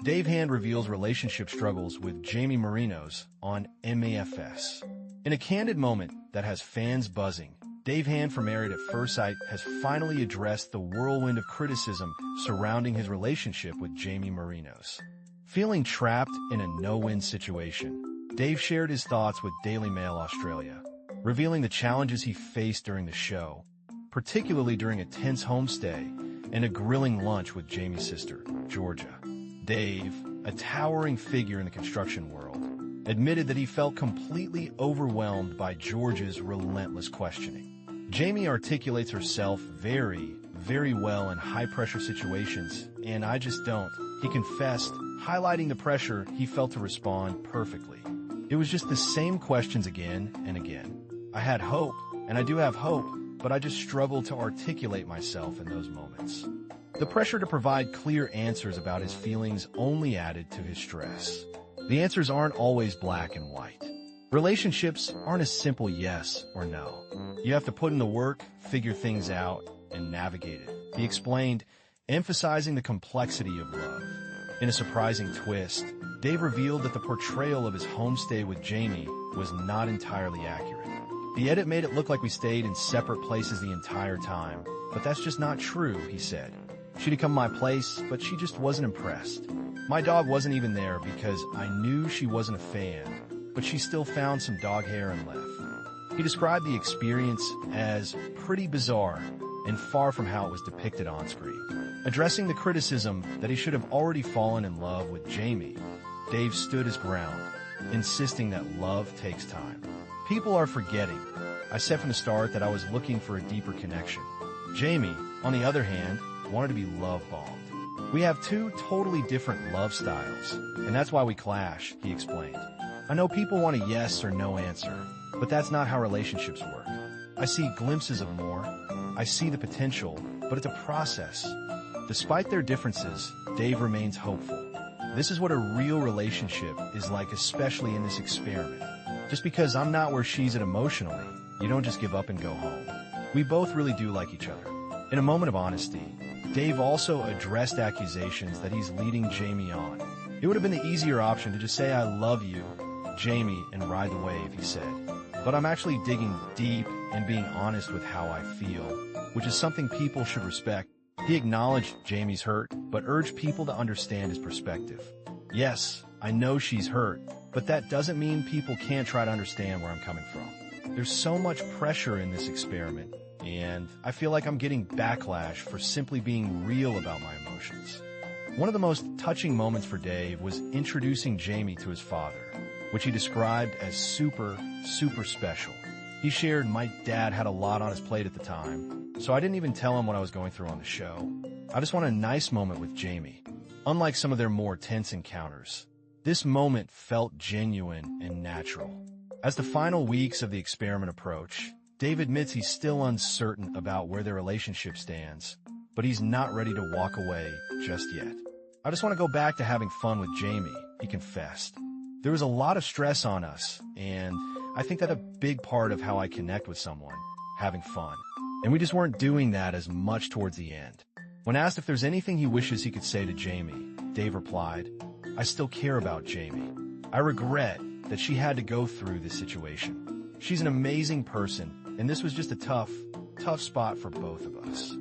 Dave Hand reveals relationship struggles with Jamie Marinos on MAFS. In a candid moment that has fans buzzing, Dave Hand from Married at First Sight has finally addressed the whirlwind of criticism surrounding his relationship with Jamie Marinos. Feeling trapped in a no-win situation, Dave shared his thoughts with Daily Mail Australia, revealing the challenges he faced during the show, particularly during a tense homestay and a grilling lunch with Jamie's sister, Georgia. Dave, a towering figure in the construction world, admitted that he felt completely overwhelmed by Georgia's relentless questioning. Jamie articulates herself very, very well in high-pressure situations, and I just don't, he confessed, highlighting the pressure he felt to respond perfectly. It was just the same questions again and again. I had hope, and I do have hope, but I just struggled to articulate myself in those moments. The pressure to provide clear answers about his feelings only added to his stress. The answers aren't always black and white. Relationships aren't a simple yes or no. You have to put in the work, figure things out, and navigate it, he explained, emphasizing the complexity of love. In a surprising twist, Dave revealed that the portrayal of his homestay with Jamie was not entirely accurate. The edit made it look like we stayed in separate places the entire time, but that's just not true, he said. She'd come to my place, but she just wasn't impressed. My dog wasn't even there because I knew she wasn't a fan, but she still found some dog hair and left. He described the experience as pretty bizarre and far from how it was depicted on screen. Addressing the criticism that he should have already fallen in love with Jamie, Dave stood his ground, insisting that love takes time. People are forgetting. I said from the start that I was looking for a deeper connection. Jamie, on the other hand, wanted to be love-bombed. We have two totally different love styles, and that's why we clash, he explained. I know people want a yes or no answer, but that's not how relationships work. I see glimpses of more. I see the potential, but it's a process. Despite their differences, Dave remains hopeful. This is what a real relationship is like, especially in this experiment. Just because I'm not where she's at emotionally, you don't just give up and go home. We both really do like each other. In a moment of honesty, Dave also addressed accusations that he's leading Jamie on. It would have been the easier option to just say I love you, Jamie, and ride the wave, he said. But I'm actually digging deep and being honest with how I feel, which is something people should respect. He acknowledged Jamie's hurt, but urged people to understand his perspective. Yes, I know she's hurt, but that doesn't mean people can't try to understand where I'm coming from. There's so much pressure in this experiment, and I feel like I'm getting backlash for simply being real about my emotions. One of the most touching moments for Dave was introducing Jamie to his father, which he described as super, super special. He shared, my dad had a lot on his plate at the time, so I didn't even tell him what I was going through on the show. I just wanted a nice moment with Jamie. Unlike some of their more tense encounters, this moment felt genuine and natural. As the final weeks of the experiment approach, Dave admits he's still uncertain about where their relationship stands, but he's not ready to walk away just yet. I just want to go back to having fun with Jamie, he confessed. There was a lot of stress on us, and I think that a big part of how I connect with someone, having fun. And we just weren't doing that as much towards the end. When asked if there's anything he wishes he could say to Jamie, Dave replied, I still care about Jamie. I regret that she had to go through this situation. She's an amazing person, and this was just a tough spot for both of us.